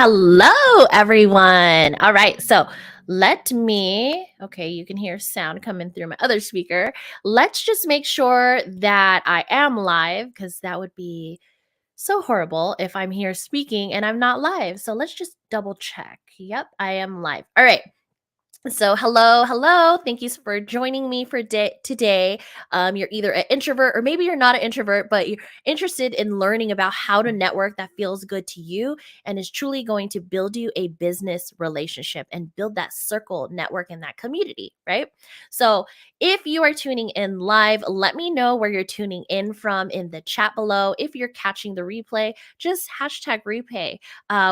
Hello, everyone. All right. So okay, you can hear sound coming through my other speaker. Let's just make sure that I am live because that would be so horrible if I'm here speaking and I'm not live. So let's just double check. Yep, I am live. All right. So, hello. Thank you for joining me for today. You're either an introvert or maybe you're not an introvert, but you're interested in learning about how to network that feels good to you and is truly going to build you a business relationship and build that circle network in that community, right? So, if you are tuning in live, let me know where you're tuning in from in the chat below. If you're catching the replay, just hashtag replay.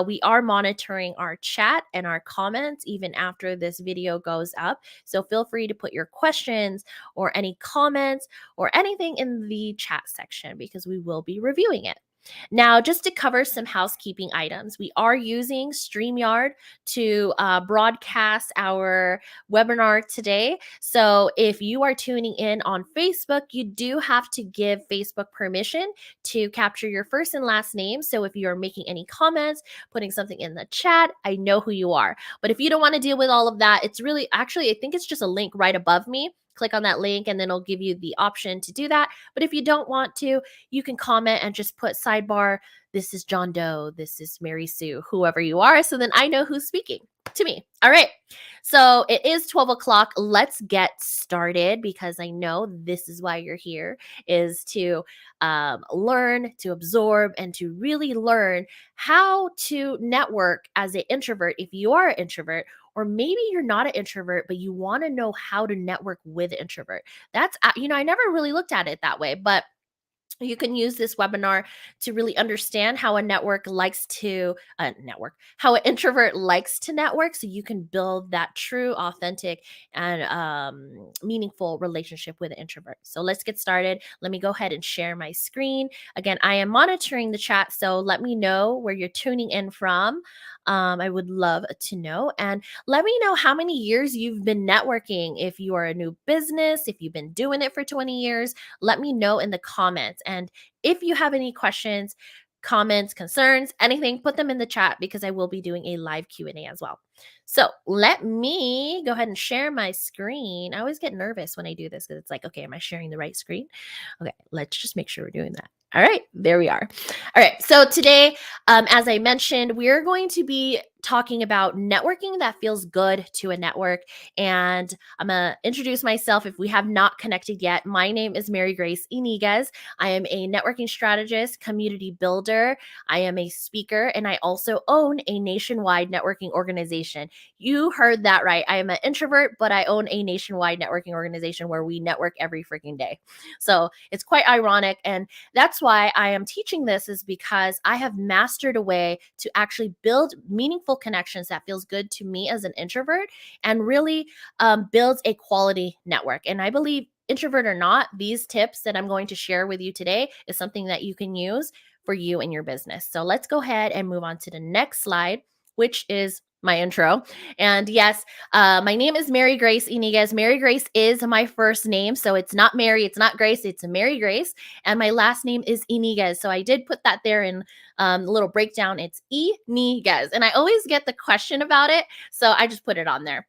We are monitoring our chat and our comments even after this video goes up. So feel free to put your questions or any comments or anything in the chat section because we will be reviewing it. Now, just to cover some housekeeping items, we are using StreamYard to broadcast our webinar today. So if you are tuning in on Facebook, you do have to give Facebook permission to capture your first and last name. So if you are making any comments, putting something in the chat, I know who you are. But if you don't want to deal with all of that, it's really actually, I think it's just a link right above me. Click on that link and then it'll give you the option to do that. But if you don't want to, you can comment and just put sidebar, this is John Doe, this is Mary Sue, whoever you are. So then I know who's speaking to me. All right. So it is 12 o'clock. Let's get started because I know this is why you're here, is to learn, to absorb, and to really learn how to network as an introvert if you are an introvert, or maybe you're not an introvert, but you want to know how to network with an introvert. That's, I never really looked at it that way, but you can use this webinar to really understand how a network likes to how an introvert likes to network so you can build that true, authentic, and meaningful relationship with an introvert. So let's get started. Let me go ahead and share my screen. Again, I am monitoring the chat, so let me know where you're tuning in from. I would love to know. And let me know how many years you've been networking. If you are a new business, if you've been doing it for 20 years, let me know in the comments. And if you have any questions, comments, concerns, anything, put them in the chat because I will be doing a live Q&A as well. So let me go ahead and share my screen. I always get nervous when I do this because it's like, okay, am I sharing the right screen? Okay, let's just make sure we're doing that. All right, there we are. All right, so today, as I mentioned, we're going to be talking about networking that feels good to a network. And I'm going to introduce myself if we have not connected yet. My name is Mary Grace Iniguez. I am a networking strategist, community builder. I am a speaker, and I also own a nationwide networking organization. You heard that right. I am an introvert, but I own a nationwide networking organization where we network every freaking day. So it's quite ironic. And that's why I am teaching this, is because I have mastered a way to actually build meaningful connections that feels good to me as an introvert and really builds a quality network. And I believe, introvert or not, these tips that I'm going to share with you today is something that you can use for you and your business. So let's go ahead and move on to the next slide, which is my intro. And yes, my name is Mary Grace Iniguez. Mary Grace is my first name. So it's not Mary, it's not Grace, it's Mary Grace. And my last name is Iniguez. So I did put that there in the little breakdown. It's Iniguez. And I always get the question about it. So I just put it on there.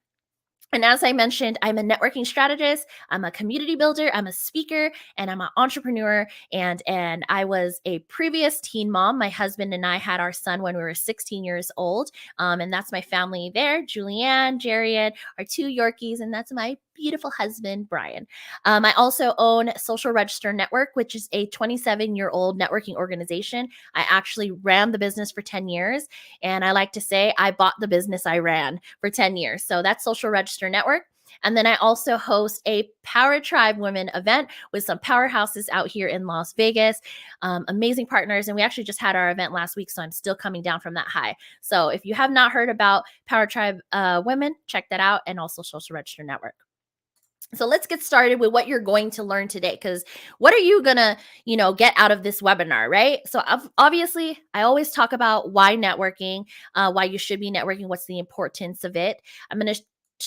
And as I mentioned, I'm a networking strategist, I'm a community builder, I'm a speaker, and I'm an entrepreneur. And I was a previous teen mom. My husband and I had our son when we were 16 years old. And that's my family there, Julianne, Jarian, our two Yorkies, and that's my beautiful husband, Brian. I also own Social Register Network, which is a 27-year-old networking organization. I actually ran the business for 10 years. And I like to say I bought the business I ran for 10 years. So that's Social Register Network. And then I also host a Power Tribe Women event with some powerhouses out here in Las Vegas, amazing partners. And we actually just had our event last week, so I'm still coming down from that high. So if you have not heard about Power Tribe Women, check that out, and also Social Register Network. So let's get started with what you're going to learn today, because what are you going to, get out of this webinar, right? So obviously, I always talk about why networking, why you should be networking, what's the importance of it. I'm going to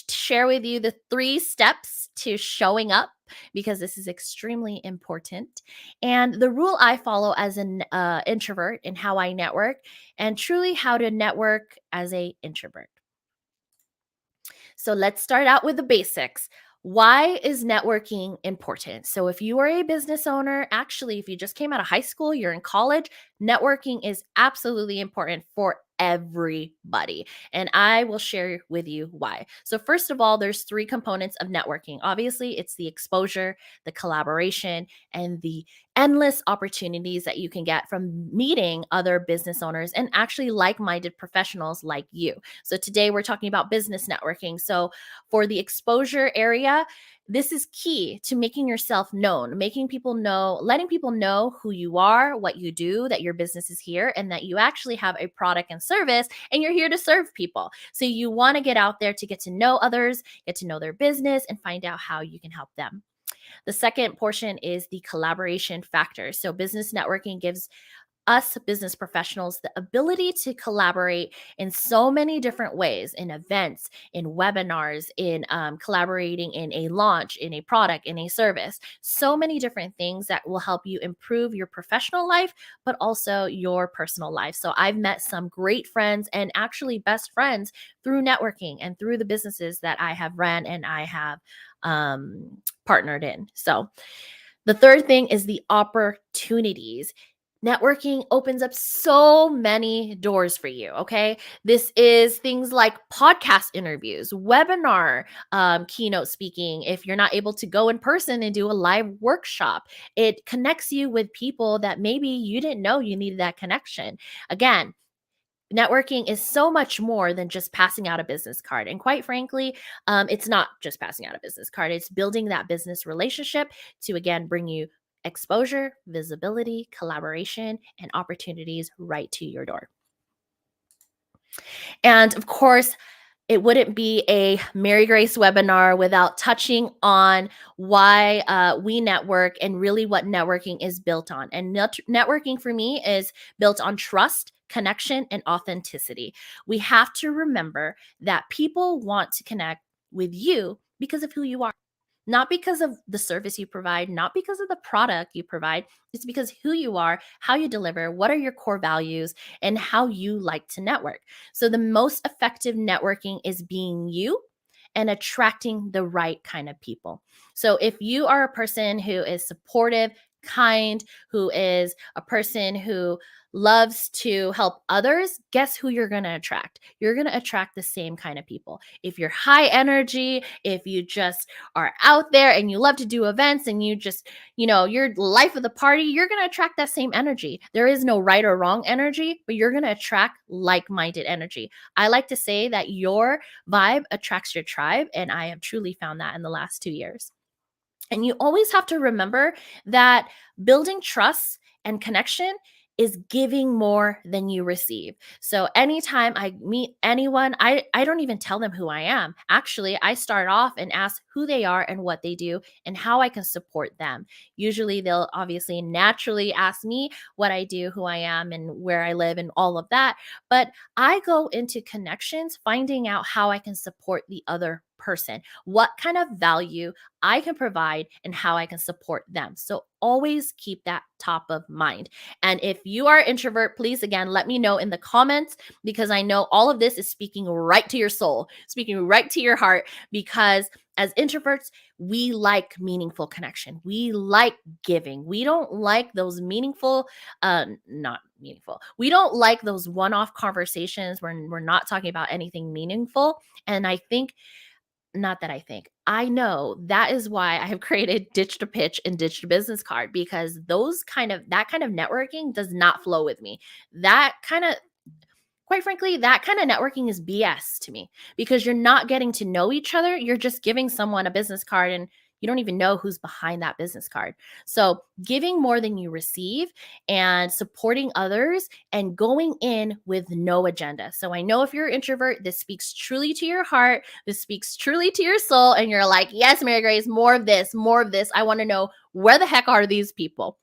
share with you the 3 steps to showing up because this is extremely important. And the rule I follow as an introvert in how I network, and truly how to network as a introvert. So let's start out with the basics. Why is networking important? So, if you are a business owner, actually, if you just came out of high school, you're in college, networking is absolutely important for everybody. And I will share with you why. So, first of all, there's three components of networking. Obviously, it's the exposure, the collaboration, and the endless opportunities that you can get from meeting other business owners and actually like minded professionals like you. So today we're talking about business networking. So for the exposure area, this is key to making yourself known, making people know, letting people know who you are, what you do, that your business is here, and that you actually have a product and service and you're here to serve people. So you want to get out there to get to know others, get to know their business, and find out how you can help them. The second portion is the collaboration factor. So business networking gives us business professionals the ability to collaborate in so many different ways, in events, in webinars, in collaborating in a launch, in a product, in a service. So many different things that will help you improve your professional life, but also your personal life. So I've met some great friends and actually best friends through networking and through the businesses that I have ran and I have partnered in. So the third thing is the opportunities. Networking opens up so many doors for you. Okay. This is things like podcast interviews, webinar, keynote speaking. If you're not able to go in person and do a live workshop, it connects you with people that maybe you didn't know you needed that connection. Again, networking is so much more than just passing out a business card. And quite frankly, it's not just passing out a business card, it's building that business relationship to, again, bring you exposure, visibility, collaboration, and opportunities right to your door. And of course, it wouldn't be a Mary Grace webinar without touching on why we network and really what networking is built on. And networking for me is built on trust, connection, and authenticity. We have to remember that people want to connect with you because of who you are, not because of the service you provide, not because of the product you provide. It's because who you are, how you deliver, what are your core values, and how you like to network. So, the most effective networking is being you and attracting the right kind of people. So, if you are a person who is supportive, kind, who is a person who loves to help others, guess who you're going to attract? You're going to attract the same kind of people. If you're high energy, if you just are out there and you love to do events and you just, you're life of the party, you're going to attract that same energy. There is no right or wrong energy, but you're going to attract like-minded energy. I like to say that your vibe attracts your tribe, and I have truly found that in the last 2 years. And you always have to remember that building trust and connection is giving more than you receive. So anytime I meet anyone, I don't even tell them who I am. Actually, I start off and ask who they are and what they do and how I can support them. Usually they'll obviously naturally ask me what I do, who I am, and where I live and all of that. But I go into connections, finding out how I can support the other person, what kind of value I can provide, and how I can support them. So always keep that top of mind. And if you are introvert, please again let me know in the comments, because I know all of this is speaking right to your soul, speaking right to your heart, because as introverts, we like meaningful connection. We like giving. We don't like those not meaningful. We don't like those one-off conversations where we're not talking about anything meaningful. And I think not that I think, I know that is why I have created Ditch to Pitch and Ditch to Business Card, because that kind of networking does not flow with me. That kind of Quite frankly, that kind of networking is BS to me, because you're not getting to know each other. You're just giving someone a business card and you don't even know who's behind that business card. So, giving more than you receive and supporting others and going in with no agenda. So, I know if you're an introvert, this speaks truly to your heart. This speaks truly to your soul. And you're like, yes, Mary Grace, more of this, more of this. I want to know, where the heck are these people?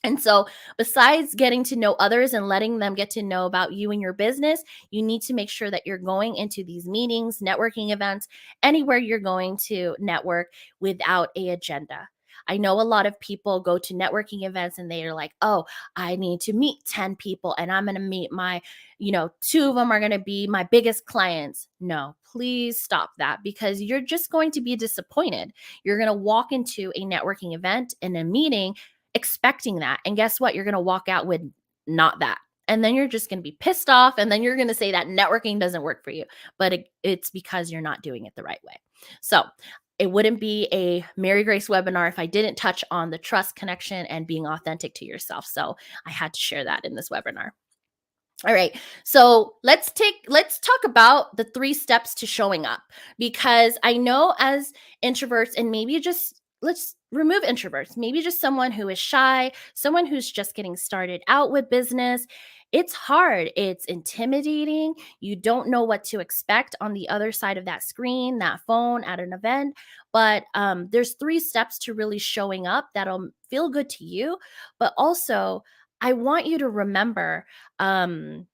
And so, besides getting to know others and letting them get to know about you and your business, you need to make sure that you're going into these meetings, networking events, anywhere you're going to network without a agenda. I know a lot of people go to networking events and they are like, oh, I need to meet 10 people and I'm going to meet my, two of them are going to be my biggest clients. No, please stop that because you're just going to be disappointed. You're going to walk into a networking event and a meeting expecting that. And guess what? You're going to walk out with not that. And then you're just going to be pissed off. And then you're going to say that networking doesn't work for you. But it's because you're not doing it the right way. So it wouldn't be a Mary Grace webinar if I didn't touch on the trust connection and being authentic to yourself. So I had to share that in this webinar. All right. So let's talk about the 3 steps to showing up because I know as introverts and maybe just let's remove introverts, maybe just someone who is shy, someone who's just getting started out with business. It's hard. It's intimidating. You don't know what to expect on the other side of that screen, that phone at an event. But there's 3 steps to really showing up that'll feel good to you. But also, I want you to remember um,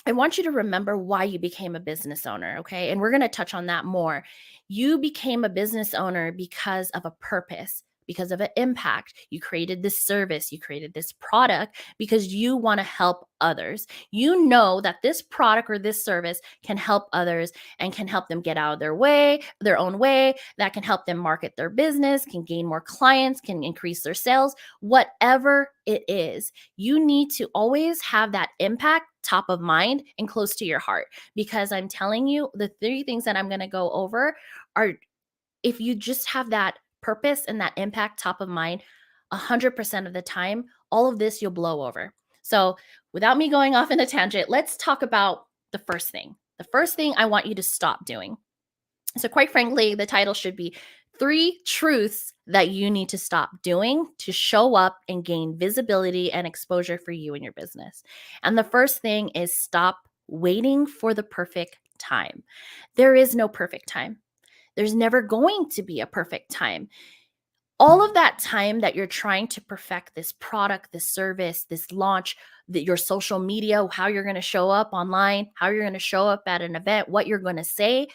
I want you to remember why you became a business owner, okay? And we're going to touch on that more. You became a business owner because of a purpose, because of an impact. You created this service, you created this product because you want to help others. You know that this product or this service can help others and can help them get out of their own way, that can help them market their business, can gain more clients, can increase their sales, whatever it is. You need to always have that impact top of mind and close to your heart because I'm telling you, the 3 things that I'm going to go over are if you just have that purpose and that impact top of mind 100% of the time, all of this you'll blow over. So, without me going off in a tangent, let's talk about the first thing. The first thing I want you to stop doing. So, quite frankly, the title should be 3 truths that you need to stop doing to show up and gain visibility and exposure for you and your business. And the first thing is stop waiting for the perfect time. There is no perfect time. There's never going to be a perfect time. All of that time that you're trying to perfect this product, this service, this launch, your social media, how you're going to show up online, how you're going to show up at an event, what you're going to say,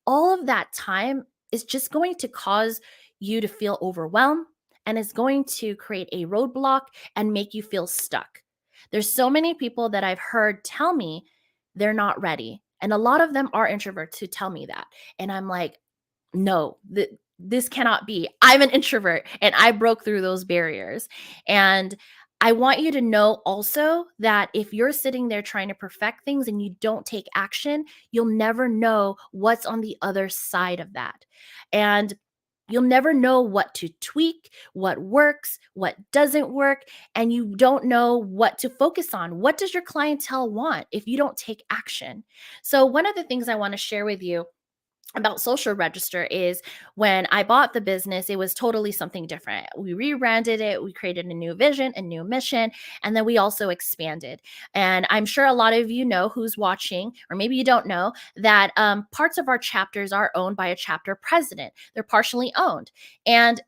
all of that time is just going to cause you to feel overwhelmed and is going to create a roadblock and make you feel stuck. There's so many people that I've heard tell me they're not ready. And a lot of them are introverts who tell me that. And I'm like, no, this cannot be. I'm an introvert and I broke through those barriers. And I want you to know also that if you're sitting there trying to perfect things and you don't take action, you'll never know what's on the other side of that. And you'll never know what to tweak, what works, what doesn't work, and you don't know what to focus on. What does your clientele want if you don't take action? So, one of the things I want to share with you about Social Register is when I bought the business, it was totally something different. We rebranded it, we created a new vision, a new mission, and then we also expanded. And I'm sure a lot of you know who's watching, or maybe you don't know, that parts of our chapters are owned by a chapter president. They're partially owned. And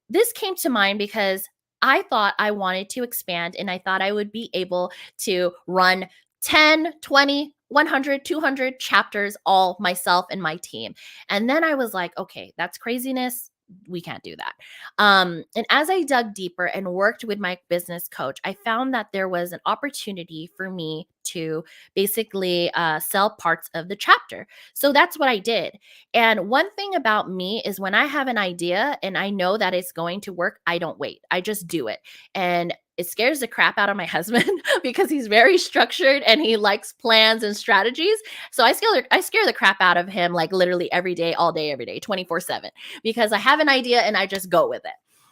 this came to mind because I thought I wanted to expand and I thought I would be able to run 10, 20, 100, 200 chapters all myself and my team. And then I was like, okay, that's craziness. We can't do that. And as I dug deeper and worked with my business coach, I found that there was an opportunity for me to basically sell parts of the chapter. So that's what I did. And one thing about me is when I have an idea and I know that it's going to work, I don't wait. I just do it. And it scares the crap out of my husband because he's very structured and he likes plans and strategies. So I scare the crap out of him like literally every day, all day, every day, 24/7, because I have an idea and I just go with it.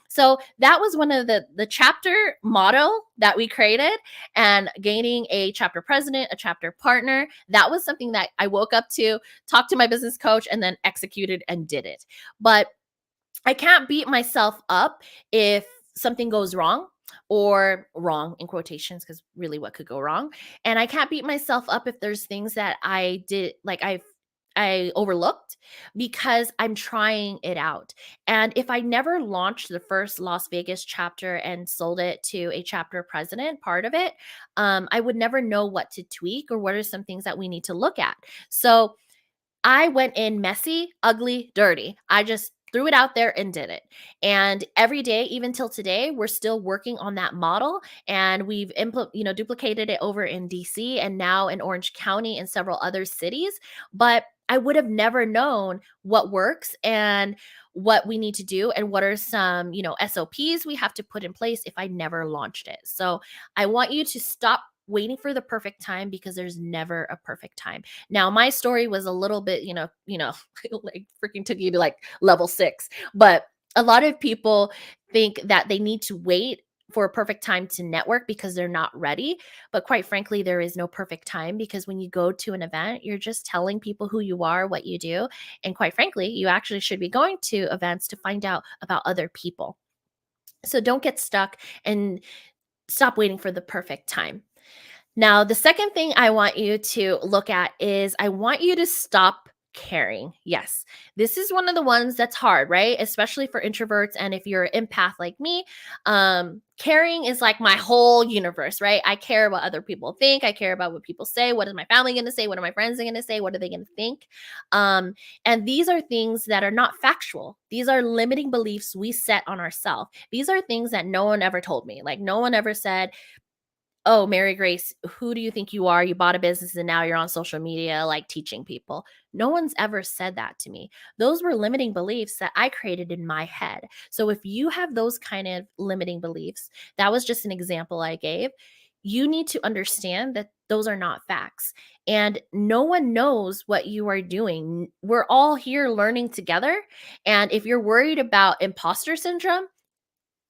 So that was one of the chapter motto that we created, and gaining a chapter president, a chapter partner. That was something that I woke up to, talked to my business coach, and then executed and did it. But I can't beat myself up if something goes wrong, or wrong in quotations, because really what could go wrong? And I can't beat myself up if there's things that I did, like I overlooked because I'm trying it out. And if I never launched the first Las Vegas chapter and sold it to a chapter president, part of it, I would never know what to tweak or what are some things that we need to look at. So I went in messy, ugly, dirty. I just threw it out there and did it. And every day, even till today, we're still working on that model, and we've duplicated it over in DC and now in Orange County and several other cities. But I would have never known what works and what we need to do and what are some, SOPs we have to put in place if I never launched it. So I want you to stop waiting for the perfect time because there's never a perfect time. Now, my story was a little bit, like freaking took you to like level 6, but a lot of people think that they need to wait for a perfect time to network because they're not ready. But quite frankly, there is no perfect time because when you go to an event, you're just telling people who you are, what you do. And quite frankly, you actually should be going to events to find out about other people. So don't get stuck and stop waiting for the perfect time. Now, the second thing I want you to look at is I want you to stop caring. Yes, this is one of the ones that's hard, right? Especially for introverts. And if you're an empath like me, caring is like my whole universe, right? I care what other people think. I care about what people say. What is my family going to say? What are my friends going to say? What are they going to think? And these are things that are not factual. These are limiting beliefs we set on ourselves. These are things that no one ever told me. Like, no one ever said, "Oh, Mary Grace, who do you think you are? You bought a business and now you're on social media, like teaching people." No one's ever said that to me. Those were limiting beliefs that I created in my head. So if you have those kind of limiting beliefs, that was just an example I gave. You need to understand that those are not facts. And no one knows what you are doing. We're all here learning together. And if you're worried about imposter syndrome,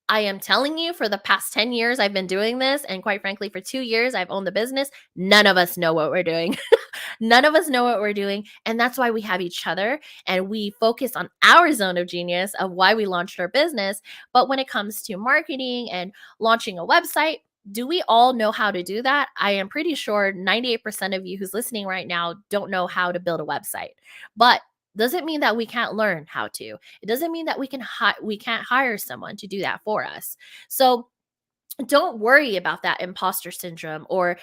I am telling you, for the past 10 years, I've been doing this. And quite frankly, for 2 years, I've owned the business. None of us know what we're doing. None of us know what we're doing. And that's why we have each other and we focus on our zone of genius of why we launched our business. But when it comes to marketing and launching a website, do we all know how to do that? I am pretty sure 98% of you who's listening right now don't know how to build a website. But doesn't mean that we can't learn how to. It doesn't mean that we can't hire someone to do that for us. So don't worry about that imposter syndrome or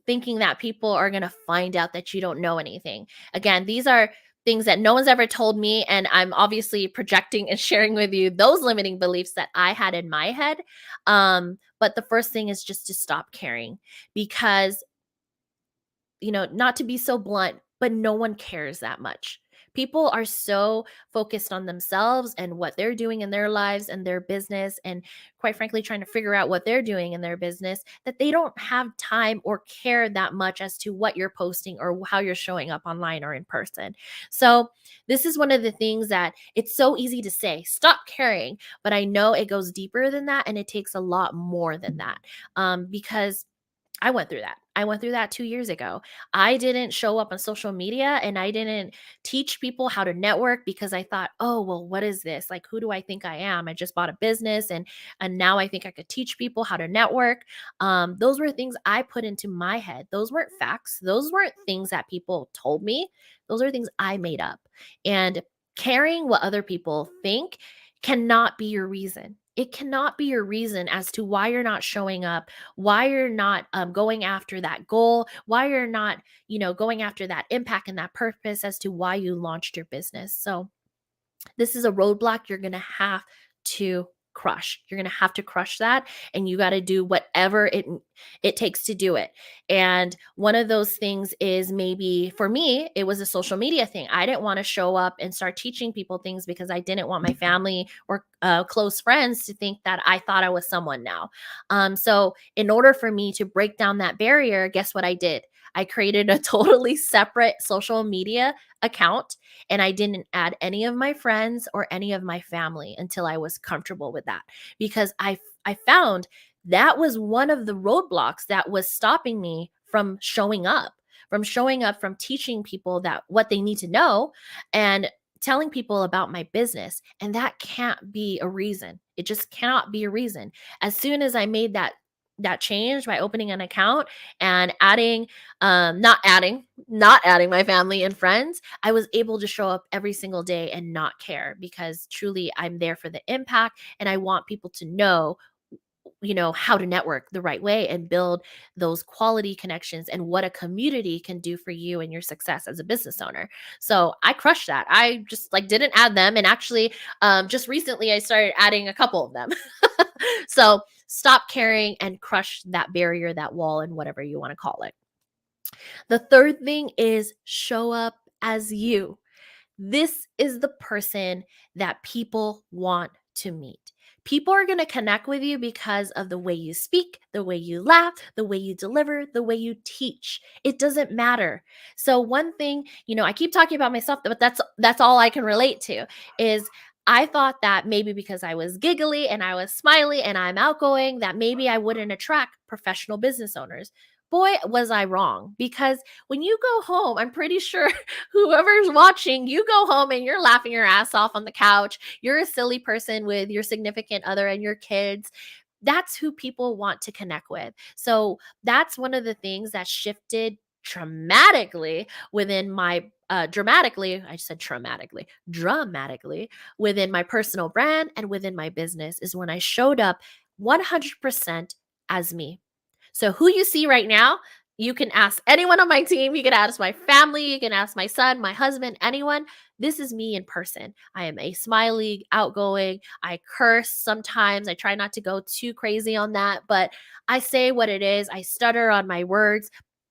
thinking that people are going to find out that you don't know anything. Again, these are things that no one's ever told me, and I'm obviously projecting and sharing with you those limiting beliefs that I had in my head. But the first thing is just to stop caring because, not to be so blunt, but no one cares that much. People are so focused on themselves and what they're doing in their lives and their business, and quite frankly, trying to figure out what they're doing in their business, that they don't have time or care that much as to what you're posting or how you're showing up online or in person. So, this is one of the things that it's so easy to say, stop caring, but I know it goes deeper than that and it takes a lot more than that. Because I went through that. I went through that 2 years ago. I didn't show up on social media and I didn't teach people how to network because I thought, "Oh, well, what is this? Like, who do I think I am? I just bought a business and now I think I could teach people how to network." Those were things I put into my head. Those weren't facts. Those weren't things that people told me. Those are things I made up. And caring what other people think cannot be your reason. It cannot be your reason as to why you're not showing up, why you're not going after that goal, why you're not, going after that impact and that purpose as to why you launched your business. So this is a roadblock you're going to have to crush. You're going to have to crush that, and you got to do whatever it takes to do it. And one of those things is, maybe for me, it was a social media thing. I didn't want to show up and start teaching people things because I didn't want my family or close friends to think that I thought I was someone now. So in order for me to break down that barrier, guess what I did? I created a totally separate social media account, and I didn't add any of my friends or any of my family until I was comfortable with that, because I found that was one of the roadblocks that was stopping me from showing up, from teaching people that what they need to know and telling people about my business. And that can't be a reason. It just cannot be a reason. As soon as I made that that changed by opening an account and adding not adding my family and friends. I was able to show up every single day and not care, because truly I'm there for the impact, and I want people to know, how to network the right way and build those quality connections, and what a community can do for you and your success as a business owner. So I crushed that. I just like didn't add them, and actually just recently I started adding a couple of them. So stop caring and crush that barrier, that wall, and whatever you want to call it. The third thing is show up as you. This is the person that people want to meet. People are going to connect with you because of the way you speak, the way you laugh, the way you deliver, the way you teach. It doesn't matter. So one thing, I keep talking about myself, but that's all I can relate to is I thought that maybe because I was giggly and I was smiley and I'm outgoing, that maybe I wouldn't attract professional business owners. Boy, was I wrong, because when you go home, I'm pretty sure whoever's watching, you go home and you're laughing your ass off on the couch. You're a silly person with your significant other and your kids. That's who people want to connect with. So that's one of the things that shifted dramatically within my dramatically, I said traumatically, dramatically within my personal brand and within my business, is when I showed up 100% as me. So who you see right now, you can ask anyone on my team. You can ask my family. You can ask my son, my husband, anyone. This is me in person. I am a smiley, outgoing. I curse sometimes. I try not to go too crazy on that, but I say what it is. I stutter on my words.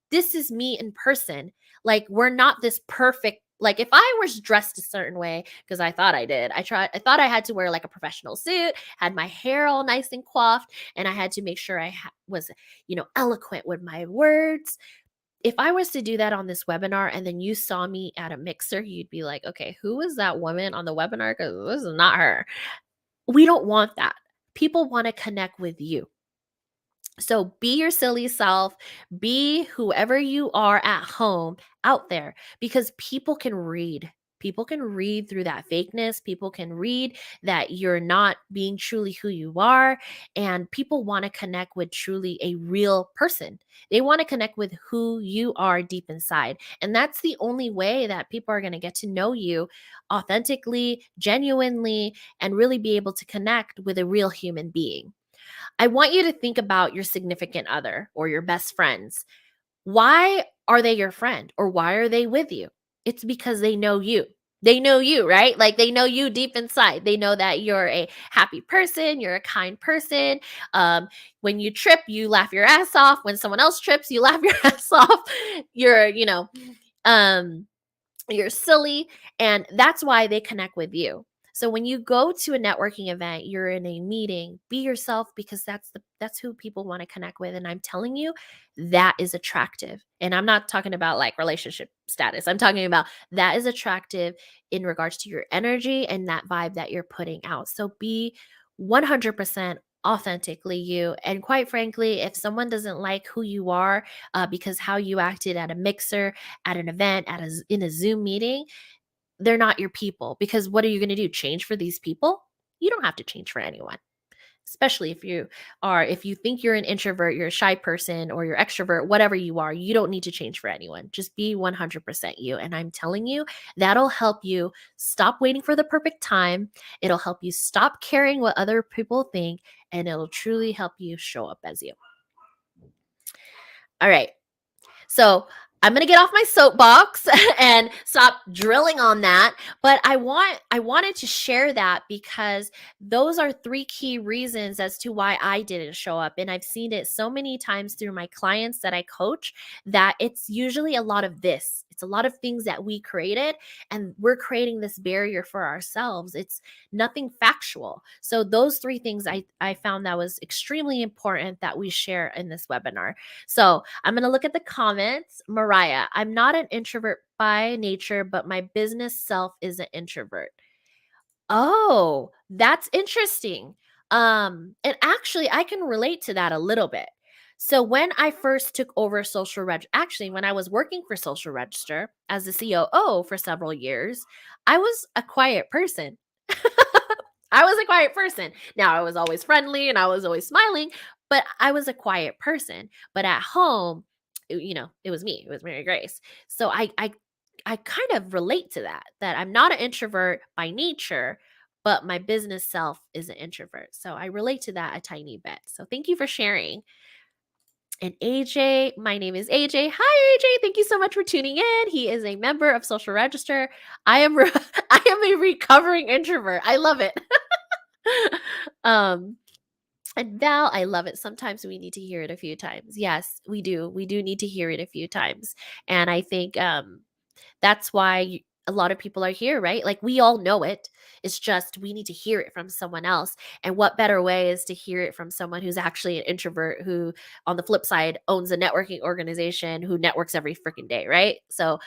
This is me in person. Like, we're not this perfect. Like, if I was dressed a certain way, because I thought I did, I thought I had to wear like a professional suit, had my hair all nice and coiffed, and I had to make sure I was eloquent with my words. If I was to do that on this webinar and then you saw me at a mixer, you'd be like, okay, who is that woman on the webinar? Because this is not her. We don't want that. People want to connect with you. So be your silly self, be whoever you are at home out there, because people can read. People can read through that fakeness. People can read that you're not being truly who you are. And people want to connect with truly a real person. They want to connect with who you are deep inside. And that's the only way that people are going to get to know you authentically, genuinely, and really be able to connect with a real human being. I want you to think about your significant other or your best friends. Why are they your friend, or why are they with you? It's because they know you. They know you, right? Like, they know you deep inside. They know that you're a happy person, you're a kind person. When you trip, you laugh your ass off. When someone else trips, you laugh your ass off. You're, um, you're silly, and that's why they connect with you. So when you go to a networking event, you're in a meeting, be yourself, because that's who people want to connect with. And I'm telling you, that is attractive. And I'm not talking about like relationship status. I'm talking about that is attractive in regards to your energy and that vibe that you're putting out. So be 100% authentically you. And quite frankly, if someone doesn't like who you are because how you acted at a mixer, at an event, in a Zoom meeting, they're not your people. Because what are you going to do? Change for these people? You don't have to change for anyone. Especially if you think you're an introvert, you're a shy person, or you're extrovert, whatever you are, you don't need to change for anyone. Just be 100% you. And I'm telling you, that'll help you stop waiting for the perfect time. It'll help you stop caring what other people think, and it'll truly help you show up as you. All right. So I'm gonna get off my soapbox and stop drilling on that. But I wanted to share that because those are three key reasons as to why I didn't show up. And I've seen it so many times through my clients that I coach, that it's usually a lot of this. It's a lot of things that we created, and we're creating this barrier for ourselves. It's nothing factual. So those three things I found that was extremely important that we share in this webinar. So I'm going to look at the comments. Mariah, I'm not an introvert by nature, but my business self is an introvert. Oh, that's interesting. And actually, I can relate to that a little bit. So when I first took over when I was working for Social Register as the COO for several years, I was a quiet person. I was a quiet person. Now, I was always friendly and I was always smiling, but I was a quiet person. But at home, it was me. It was Mary Grace. So I kind of relate to that I'm not an introvert by nature, but my business self is an introvert. So I relate to that a tiny bit. So thank you for sharing. And AJ, my name is AJ. Hi AJ, thank you so much for tuning in. He is a member of Social Register. I am I am a recovering introvert. I love it. um and Val, I love it. Sometimes we need to hear it a few times. Yes, we do. We do need to hear it a few times. And I think that's why a lot of people are here, right? Like we all know it. It's just we need to hear it from someone else. And what better way is to hear it from someone who's actually an introvert who, on the flip side, owns a networking organization who networks every freaking day, right? So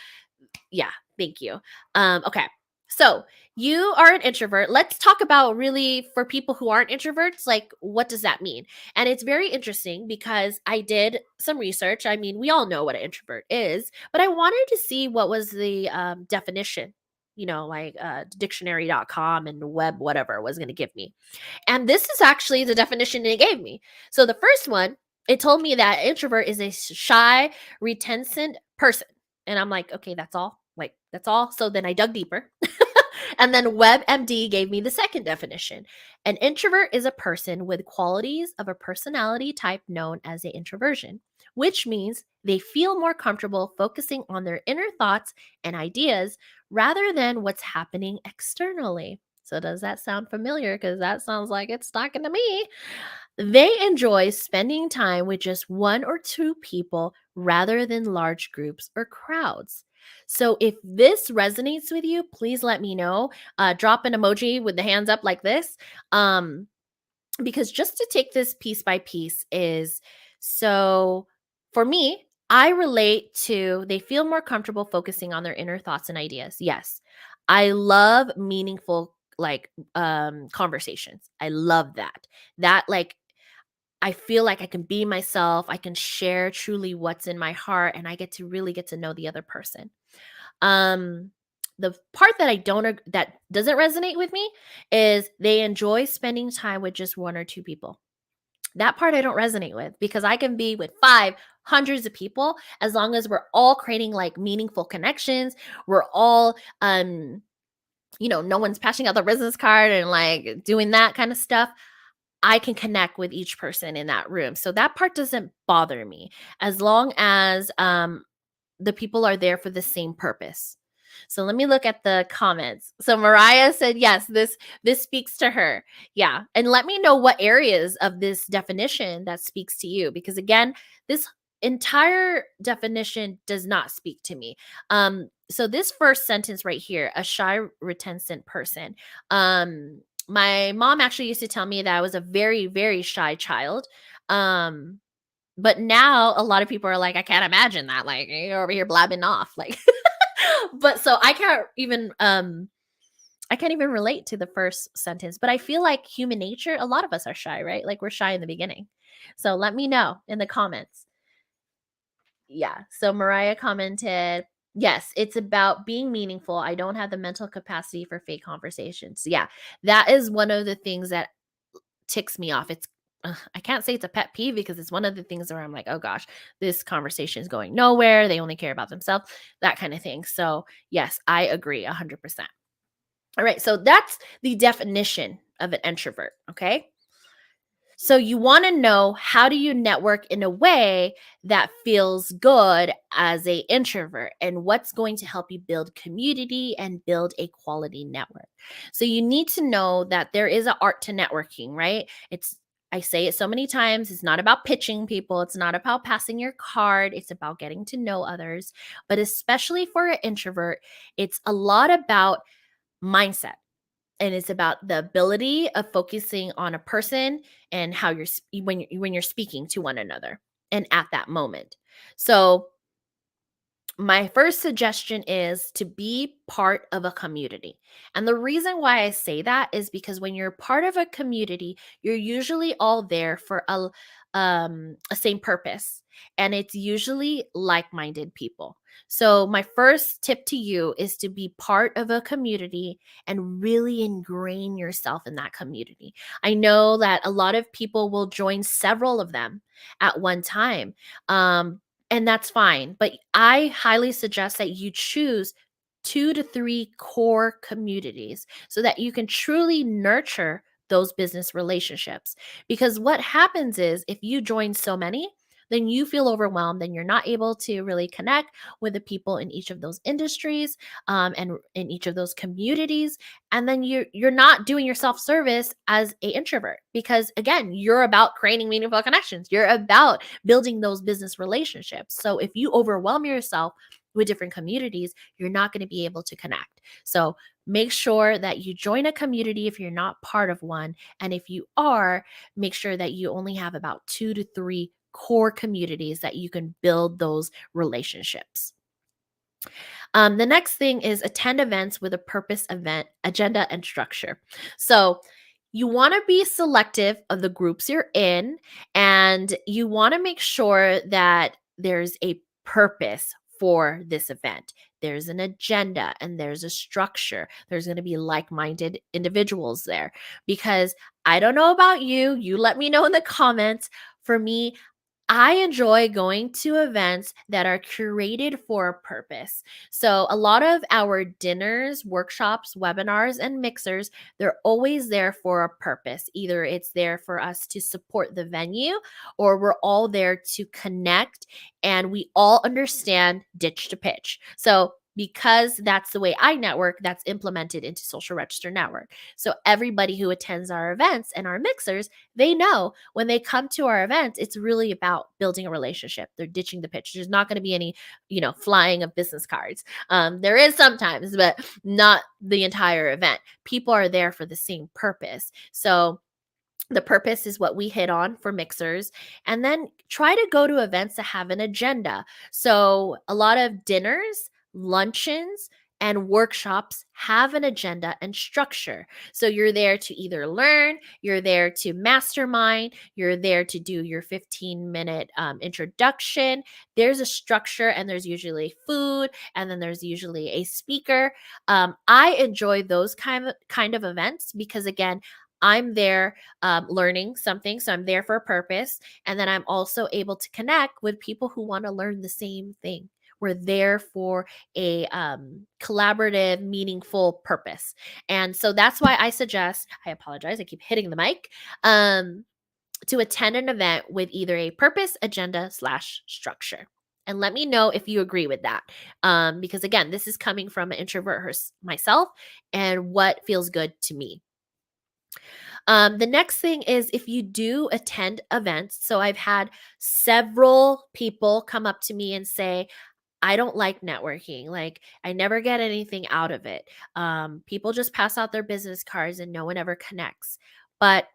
yeah, thank you. Okay. So you are an introvert. Let's talk about really for people who aren't introverts, like what does that mean? And it's very interesting because I did some research. I mean, we all know what an introvert is, but I wanted to see what was the definition, like dictionary.com and web, whatever was going to give me. And this is actually the definition it gave me. So the first one, it told me that introvert is a shy, reticent person. And I'm like, okay, that's all. Like, that's all. So then I dug deeper. And then WebMD gave me the second definition. An introvert is a person with qualities of a personality type known as an introversion, which means they feel more comfortable focusing on their inner thoughts and ideas rather than what's happening externally. So, does that sound familiar? Because that sounds like it's talking to me. They enjoy spending time with just one or two people rather than large groups or crowds. So, if this resonates with you, please let me know. Drop an emoji with the hands up like this. Because just to take this piece by piece is so for me, I relate to they feel more comfortable focusing on their inner thoughts and ideas. Yes. I love meaningful conversations. I love that. That like I feel like I can be myself. I can share truly what's in my heart and I get to really get to know the other person. Um, the part that I don't that doesn't resonate with me is they enjoy spending time with just one or two people. That part I don't resonate with because I can be with five hundreds of people as long as we're all creating like meaningful connections. We're all no one's passing out the business card and like doing that kind of stuff. I can connect with each person in that room. So that part doesn't bother me as long as the people are there for the same purpose. So let me look at the comments. So Mariah said, yes, this speaks to her. Yeah. And let me know what areas of this definition that speaks to you. Because again, this entire definition does not speak to me. So this first sentence right here, a shy, reticent person. My mom actually used to tell me that I was a very, very shy child. But now a lot of people are like, I can't imagine that. Like you're over here blabbing off. Like, but so I can't even relate to the first sentence. But I feel like human nature, a lot of us are shy, right? Like we're shy in the beginning. So let me know in the comments. Yeah. So Mariah commented, yes, it's about being meaningful. I don't have the mental capacity for fake conversations. Yeah. That is one of the things that ticks me off. I can't say it's a pet peeve because it's one of the things where I'm like, oh gosh, this conversation is going nowhere. They only care about themselves, that kind of thing. So, yes, I agree 100%. All right. So, that's the definition of an introvert. Okay. So you want to know, how do you network in a way that feels good as a introvert, and what's going to help you build community and build a quality network. So you need to know that there is an art to networking, right? I say it so many times, it's not about pitching people, it's not about passing your card, it's about getting to know others. But especially for an introvert, it's a lot about mindset, and it's about the ability of focusing on a person and how when you're speaking to one another and at that moment. So My first suggestion is to be part of a community. And the reason why I say that is because when you're part of a community, you're usually all there for a same purpose, and it's usually like-minded people. So my first tip to you is to be part of a community and really ingrain yourself in that community. I know that a lot of people will join several of them at one time. And that's fine. But I highly suggest that you choose 2 to 3 core communities so that you can truly nurture those business relationships. Because what happens is if you join so many, then you feel overwhelmed and you're not able to really connect with the people in each of those industries, and in each of those communities. And then you're not doing your self-service as a introvert, because again, you're about creating meaningful connections. You're about building those business relationships. So if you overwhelm yourself with different communities, you're not going to be able to connect. So make sure that you join a community if you're not part of one. And if you are, make sure that you only have about 2 to 3 core communities that you can build those relationships. The next thing is attend events with a purpose, event, agenda, and structure. So you want to be selective of the groups you're in, and you want to make sure that there's a purpose for this event. There's an agenda and there's a structure. There's going to be like minded individuals there, because I don't know about you. You let me know in the comments. For me, I enjoy going to events that are curated for a purpose. So, a lot of our dinners, workshops, webinars, and mixers, they're always there for a purpose. Either it's there for us to support the venue, or we're all there to connect and we all understand ditch to pitch. So, because that's the way I network, that's implemented into Social Register Network. So, everybody who attends our events and our mixers, they know when they come to our events, it's really about building a relationship. They're ditching the pitch. There's not going to be any, flying of business cards. There is sometimes, but not the entire event. People are there for the same purpose. So the purpose is what we hit on for mixers. And then try to go to events that have an agenda. So a lot of dinners, luncheons, and workshops have an agenda and structure. So you're there to either learn, you're there to mastermind, you're there to do your 15-minute introduction. There's a structure, and there's usually food, and then there's usually a speaker. I enjoy those kind of events because, again, I'm there learning something. So I'm there for a purpose. And then I'm also able to connect with people who want to learn the same thing. We're there for a collaborative, meaningful purpose. And so that's why I suggest, I apologize, I keep hitting the mic, to attend an event with either a purpose, agenda, slash structure. And let me know if you agree with that. Because again, this is coming from an introvert myself and what feels good to me. The next thing is if you do attend events. So I've had several people come up to me and say, I don't like networking. Like, I never get anything out of it. People just pass out their business cards and no one ever connects. But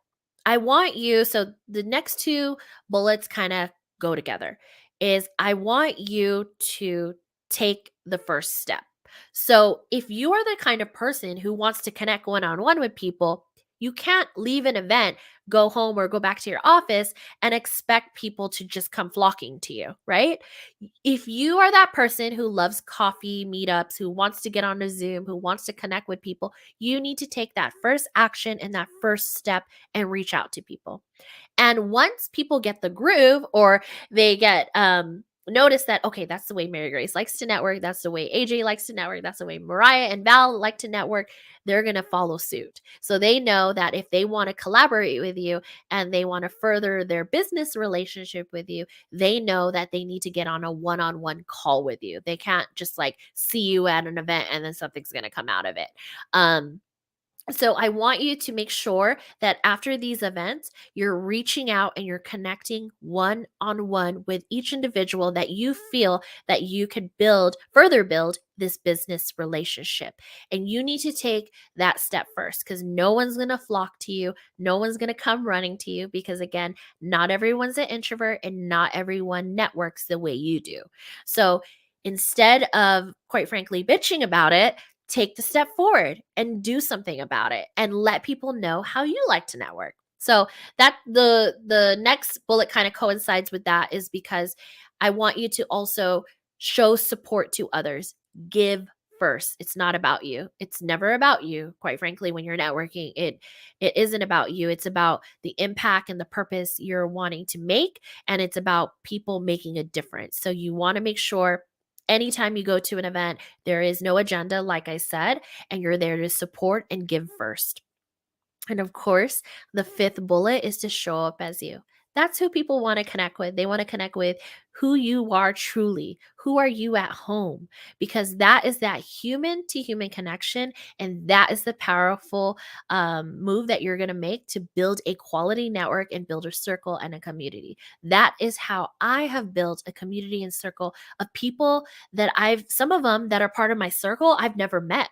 I want you, so the next two bullets kind of go together, is I want you to take the first step. So if you are the kind of person who wants to connect one on one with people, you can't leave an event, go home, or go back to your office and expect people to just come flocking to you, right? If you are that person who loves coffee meetups, who wants to get on a Zoom, who wants to connect with people, you need to take that first action and that first step and reach out to people. And once people get the groove, or they get notice that, okay, that's the way Mary Grace likes to network, that's the way AJ likes to network, that's the way Mariah and Val like to network, they're going to follow suit. So they know that if they want to collaborate with you and they want to further their business relationship with you, they know that they need to get on a one-on-one call with you. They can't just like see you at an event and then something's going to come out of it. So I want you to make sure that after these events, you're reaching out and you're connecting one-on-one with each individual that you feel that you could further build this business relationship. And you need to take that step first, because no one's going to flock to you. No one's going to come running to you, because again, not everyone's an introvert and not everyone networks the way you do. So instead of, quite frankly, bitching about it, take the step forward and do something about it and let people know how you like to network. So that the next bullet kind of coincides with that, is because I want you to also show support to others. Give first. It's not about you. It's never about you. Quite frankly, when you're networking, it isn't about you. It's about the impact and the purpose you're wanting to make, and it's about people making a difference. So you want to make sure anytime you go to an event, there is no agenda, like I said, and you're there to support and give first. And of course, the fifth bullet is to show up as you. That's who people want to connect with. They want to connect with who you are truly. Who are you at home? Because that is that human to human connection. And that is the powerful move that you're going to make to build a quality network and build a circle and a community. That is how I have built a community and circle of people that some of them that are part of my circle, I've never met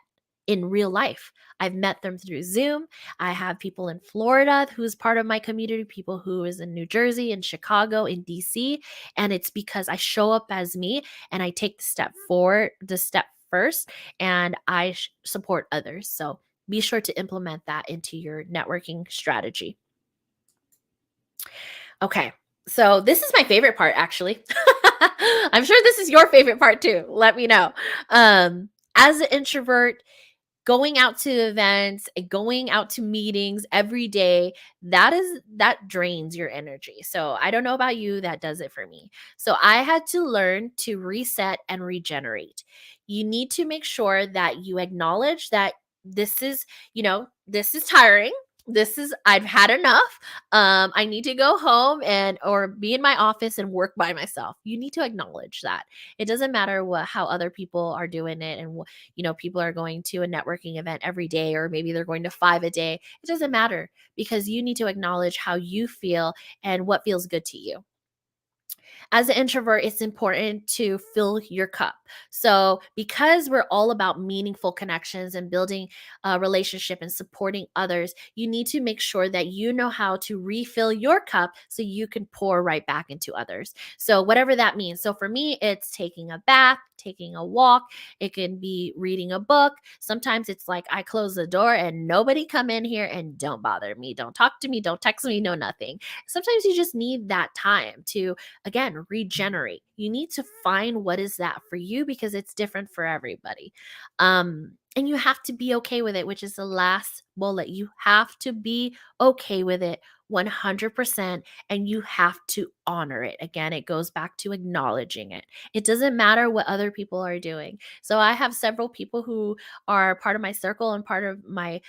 in real life. I've met them through Zoom. I have people in Florida who's part of my community, people who is in New Jersey, in Chicago, in DC, and it's because I show up as me and I take the step forward, the step first, and I support others. So be sure to implement that into your networking strategy. Okay. So this is my favorite part, actually. I'm sure this is your favorite part too. Let me know. As an introvert, going out to events and going out to meetings every day, that drains your energy. So I don't know about you, that does it for me. So I had to learn to reset and regenerate. You need to make sure that you acknowledge that this is tiring. I've had enough. I need to go home and or be in my office and work by myself. You need to acknowledge that. It doesn't matter how other people are doing it, and people are going to a networking event every day, or maybe they're going to 5 a day. It doesn't matter, because you need to acknowledge how you feel and what feels good to you. As an introvert, it's important to fill your cup. So, because we're all about meaningful connections and building a relationship and supporting others, you need to make sure that you know how to refill your cup so you can pour right back into others. So, whatever that means. So, for me, it's taking a bath, taking a walk. It can be reading a book. Sometimes it's like I close the door and nobody come in here and don't bother me. Don't talk to me. Don't text me. No, nothing. Sometimes you just need that time to, again, regenerate. You need to find what is that for you, because it's different for everybody. And you have to be okay with it, which is the last bullet. You have to be okay with it 100%, and you have to honor it. Again, it goes back to acknowledging it. It doesn't matter what other people are doing. So I have several people who are part of my circle and part of my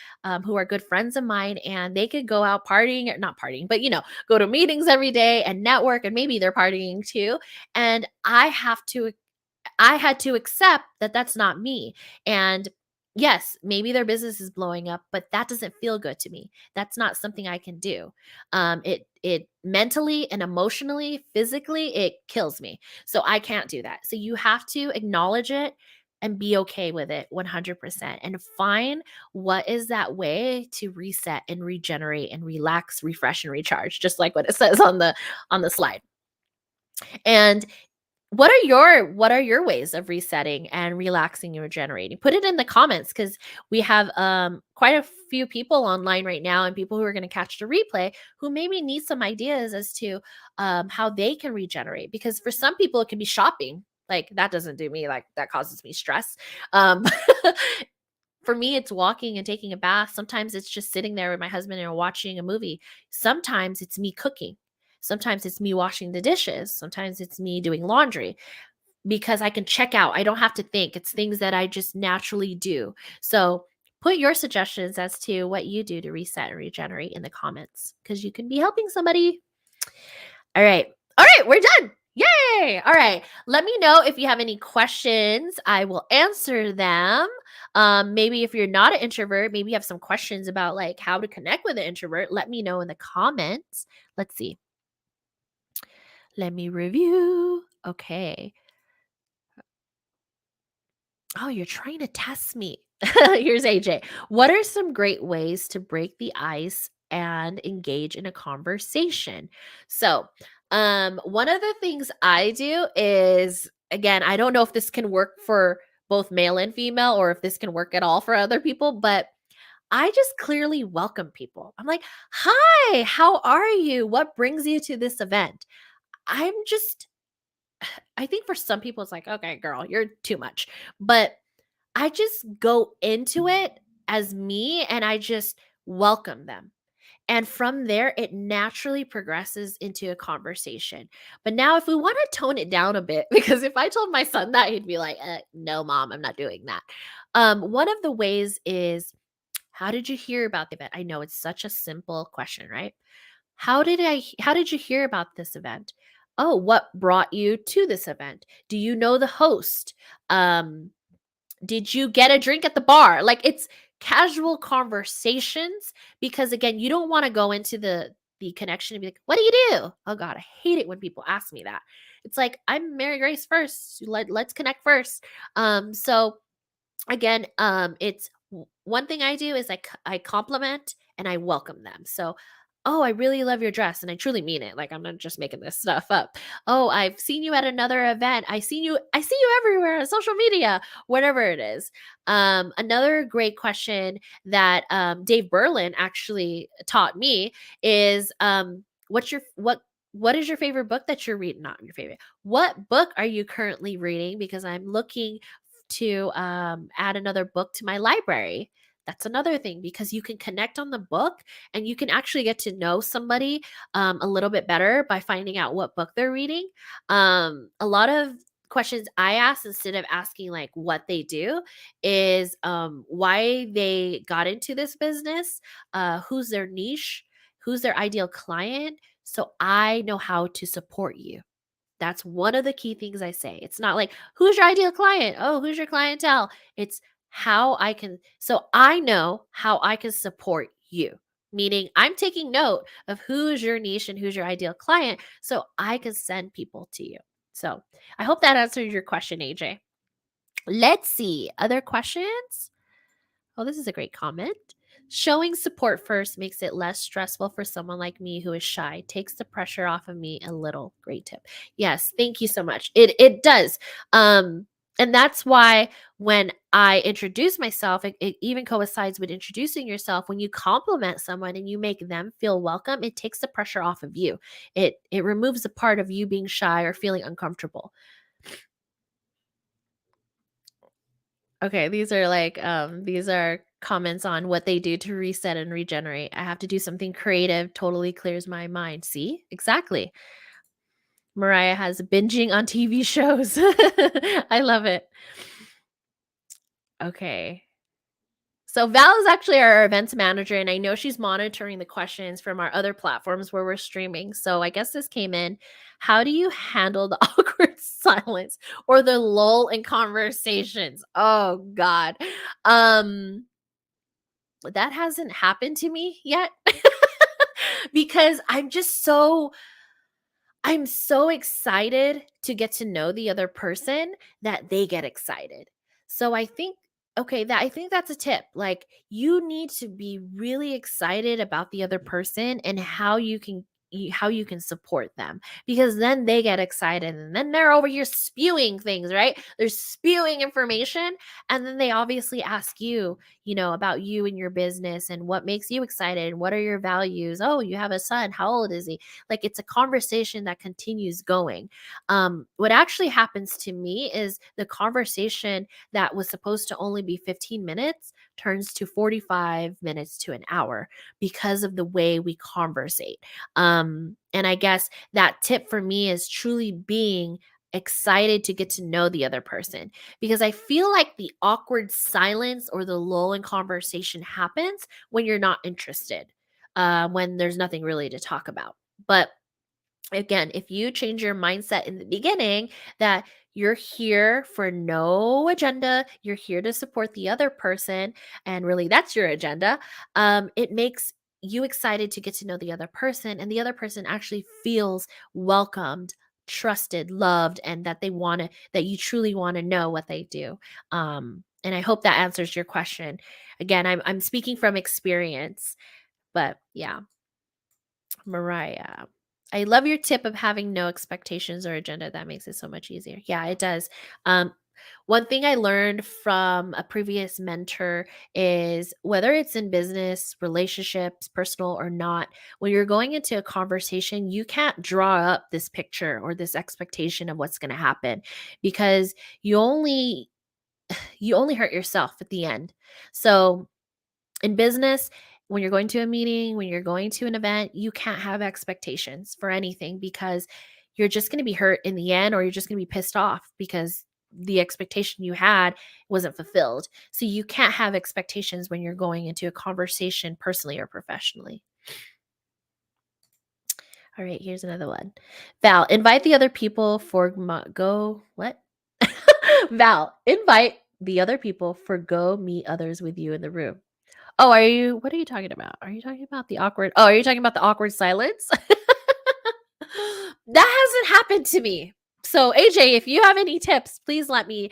who are good friends of mine, and they could go out partying, or not partying, but go to meetings every day and network, and maybe they're partying too. And I had to accept that that's not me. And yes, maybe their business is blowing up, but that doesn't feel good to me. That's not something I can do. It mentally and emotionally, physically, it kills me. So I can't do that. So you have to acknowledge it and be okay with it 100%, and find what is that way to reset and regenerate and relax, refresh and recharge, just like what it says on the slide. And what are your ways of resetting and relaxing and regenerating? Put it in the comments, because we have quite a few people online right now, and people who are going to catch the replay who maybe need some ideas as to how they can regenerate. Because for some people, it can be shopping. Like, that doesn't do me, like that causes me stress. Um, for me, it's walking and taking a bath. Sometimes it's just sitting there with my husband and watching a movie. Sometimes it's me cooking. Sometimes it's me washing the dishes. Sometimes it's me doing laundry, because I can check out. I don't have to think. It's things that I just naturally do. So put your suggestions as to what you do to reset and regenerate in the comments, because you can be helping somebody. All right. All right. We're done. Yay. All right. Let me know if you have any questions. I will answer them. Maybe if you're not an introvert, maybe you have some questions about like how to connect with an introvert. Let me know in the comments. Let's see. Let me review. Okay. Oh, you're trying to test me. Here's AJ. What are some great ways to break the ice and engage in a conversation? So, one of the things I do is again, I don't know if this can work for both male and female or if this can work at all for other people, but I just clearly welcome people. I'm like, "Hi, how are you? What brings you to this event?" I'm just I think for some people it's like, "Okay, girl, you're too much." But I just go into it as me and I just welcome them. And from there, it naturally progresses into a conversation. But now, if we want to tone it down a bit, because if I told my son that, he'd be like, no, mom, I'm not doing that. One of the ways is, how did you hear about the event? I know it's such a simple question, right? How did you hear about this event? Oh, what brought you to this event? Do you know the host? Um, did you get a drink at the bar? Like, it's casual conversations because again, you don't want to go into the connection and be like, "What do you do?" Oh god, I hate it when people ask me that. It's like, "I'm Mary Grace first. Let's connect first." So again, it's one thing I do is I compliment and I welcome them. So, "Oh, I really love your dress," and I truly mean it. Like, I'm not just making this stuff up. "Oh, I've seen you at another event. I see you everywhere on social media," whatever it is. Another great question that Dave Berlin actually taught me is, what is your favorite book that you're reading? Not your favorite. What book are you currently reading? Because I'm looking to add another book to my library. That's another thing because you can connect on the book and you can actually get to know somebody a little bit better by finding out what book they're reading. A lot of questions I ask instead of asking like what they do is why they got into this business, who's their niche, who's their ideal client. So I know how to support you. That's one of the key things I say. It's not like, "Who's your ideal client? Oh, who's your clientele?" It's how I can so I know how I can support you. Meaning I'm taking note of who's your niche and who's your ideal client so I can send people to you. So, I hope that answers your question, AJ. Let's see. Other questions? Oh, this is a great comment. Showing support first makes it less stressful for someone like me who is shy. Takes the pressure off of me a little. Great tip. Yes, thank you so much. It does. And that's why when I introduce myself, it even coincides with introducing yourself. When you compliment someone and you make them feel welcome, it takes the pressure off of you. It removes a part of you being shy or feeling uncomfortable. Okay, these are comments on what they do to reset and regenerate. I have to do something creative, totally clears my mind. See? Exactly. Mariah has binging on TV shows. I love it. Okay. So Val is actually our events manager, and I know she's monitoring the questions from our other platforms where we're streaming. So I guess this came in. How do you handle the awkward silence or the lull in conversations? Oh God. Um that hasn't happened to me yet because I'm so excited to get to know the other person that they get excited. So I think I think that's a tip. Like, you need to be really excited about the other person and how you can support them, because then they get excited and then they're over here spewing things, right? They're spewing information, and then they obviously ask you, about you and your business and what makes you excited and what are your values. Oh, you have a son. How old is he? Like, it's a conversation that continues going. What actually happens to me is the conversation that was supposed to only be 15 minutes turns to 45 minutes to an hour because of the way we conversate. And I guess that tip for me is truly being excited to get to know the other person, because I feel like the awkward silence or the lull in conversation happens when you're not interested, when there's nothing really to talk about. But again, if you change your mindset in the beginning that you're here for no agenda, you're here to support the other person, and really that's your agenda, it makes you excited to get to know the other person, and the other person actually feels welcomed, trusted, loved, and that you truly want to know what they do. And I hope that answers your question. Again, I'm speaking from experience, but yeah, Mariah. I love your tip of having no expectations or agenda. That makes it so much easier. Yeah, it does. Um, One thing I learned from a previous mentor is whether it's in business, relationships, personal or not, when you're going into a conversation, you can't draw up this picture or this expectation of what's going to happen because you only you only hurt yourself at the end. So, in business, when you're going to a meeting, when you're going to an event, you can't have expectations for anything because you're just going to be hurt in the end or you're just going to be pissed off because the expectation you had wasn't fulfilled. So you can't have expectations when you're going into a conversation personally or professionally. All right, here's another one. Val, invite the other people for go what? Val, invite the other people for go meet others with you in the room. Oh, what are you talking about? Are you talking about the awkward are you talking about the awkward silence? That hasn't happened to me. So, AJ, if you have any tips, please let me,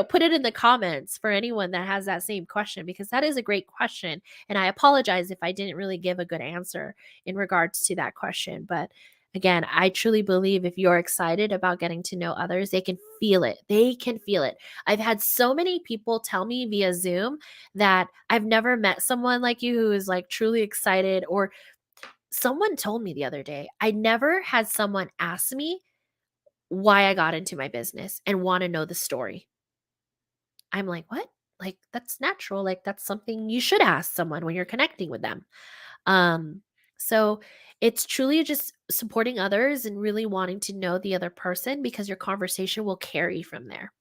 put it in the comments for anyone that has that same question because that is a great question. And I apologize if I didn't really give a good answer in regards to that question. But again, I truly believe if you're excited about getting to know others, they can feel it. They can feel it. I've had so many people tell me via Zoom that I've never met someone like you who is like truly excited. Or someone told me the other day, I never had someone ask me why I got into my business and want to know the story. I'm like, what? Like, that's natural. Like, that's something you should ask someone when you're connecting with them. Um, so it's truly just supporting others and really wanting to know the other person because your conversation will carry from there.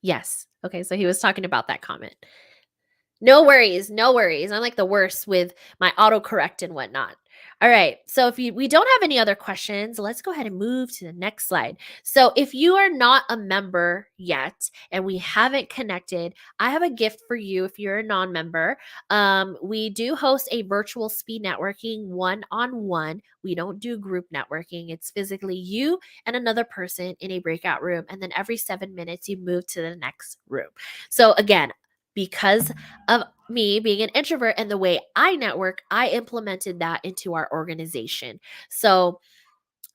Yes. Okay. So he was talking about that comment. No worries, no worries. I'm like the worst with my autocorrect and whatnot. All right. So if we don't have any other questions, let's go ahead and move to the next slide. So if you are not a member yet and we haven't connected, I have a gift for you if you're a non-member. We do host a virtual speed networking one-on-one. We don't do group networking. It's physically you and another person in a breakout room. And then every 7 minutes, you move to the next room. So again, because of me being an introvert and the way I network, I implemented that into our organization. So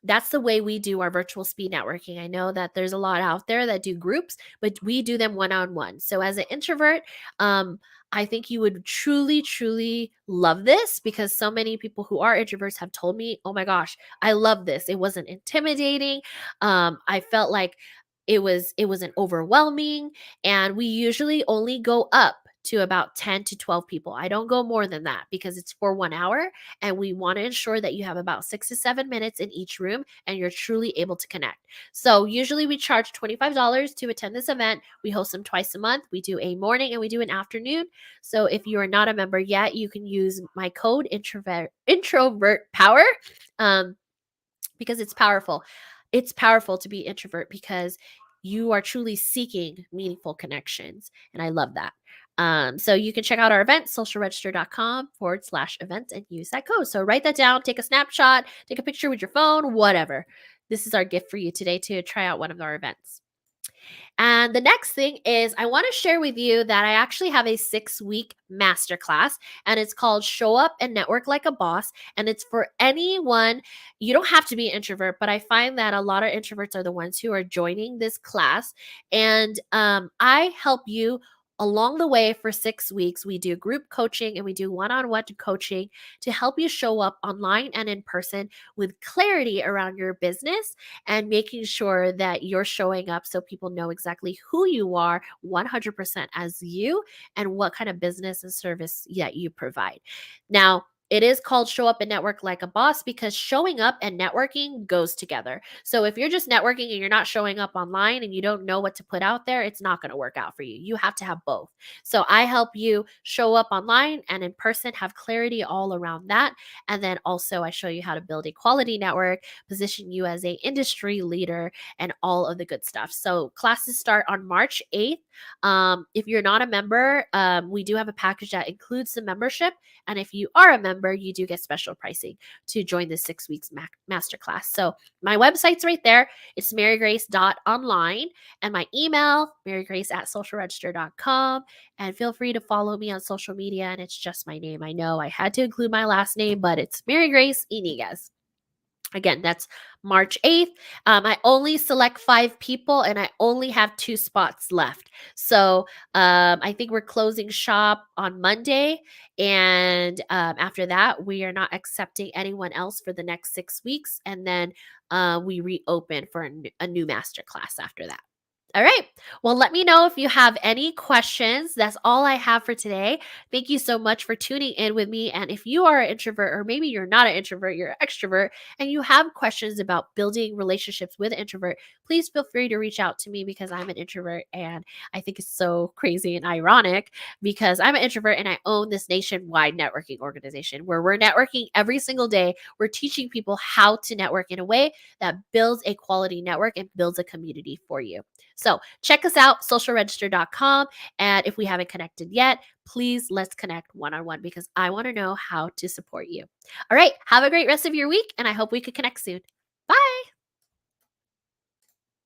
that's the way we do our virtual speed networking. I know that there's a lot out there that do groups, but we do them one-on-one. So as an introvert, I think you would truly, truly love this because so many people who are introverts have told me, oh my gosh, I love this. It wasn't intimidating. I felt like it wasn't overwhelming. And we usually only go up to about 10 to 12 people. I don't go more than that because it's for 1 hour and we want to ensure that you have about 6 to 7 minutes in each room and you're truly able to connect. So usually we charge $25 to attend this event. We host them twice a month. We do a morning and we do an afternoon. So if you are not a member yet, you can use my code introvert power. Um, because it's powerful. It's powerful to be introvert because you are truly seeking meaningful connections. And I love that. So you can check out our event, socialregister.com/events, and use that code. So write that down, take a snapshot, take a picture with your phone, whatever. This is our gift for you today to try out one of our events. And the next thing is I want to share with you that I actually have a 6-week masterclass and it's called Show Up and Network Like a Boss. And it's for anyone. You don't have to be an introvert, but I find that a lot of introverts are the ones who are joining this class. And I help you along the way for 6 weeks. We do group coaching and we do one-on-one coaching to help you show up online and in person with clarity around your business and making sure that you're showing up so people know exactly who you are 100% as you and what kind of business and service that you provide. Now, it is called Show Up and Network Like a Boss because showing up and networking goes together. So if you're just networking and you're not showing up online and you don't know what to put out there, it's not going to work out for you. You have to have both. So I help you show up online and in person, have clarity all around that. And then also I show you how to build a quality network, position you as a industry leader, and all of the good stuff. So classes start on March 8th. If you're not a member, we do have a package that includes the membership. And if you are a member, you do get special pricing to join the 6 weeks masterclass. So my website's right there. It's marygrace.online and my email, marygrace@socialregister.com. And feel free to follow me on social media. And it's just my name. I know I had to include my last name, but it's Mary Grace Iniguez. Again, that's March 8th. I only select 5 people and I only have 2 spots left. So I think we're closing shop on Monday. And after that, we are not accepting anyone else for the next 6 weeks. And then we reopen for a new master class after that. All right. Well, let me know if you have any questions. That's all I have for today. Thank you so much for tuning in with me. And if you are an introvert, or maybe you're not an introvert, you're an extrovert, and you have questions about building relationships with an introvert, please feel free to reach out to me because I'm an introvert. And I think it's so crazy and ironic because I'm an introvert and I own this nationwide networking organization where we're networking every single day. We're teaching people how to network in a way that builds a quality network and builds a community for you. So check us out, socialregister.com. And if we haven't connected yet, please let's connect one-on-one because I want to know how to support you. All right. Have a great rest of your week, and I hope we could connect soon.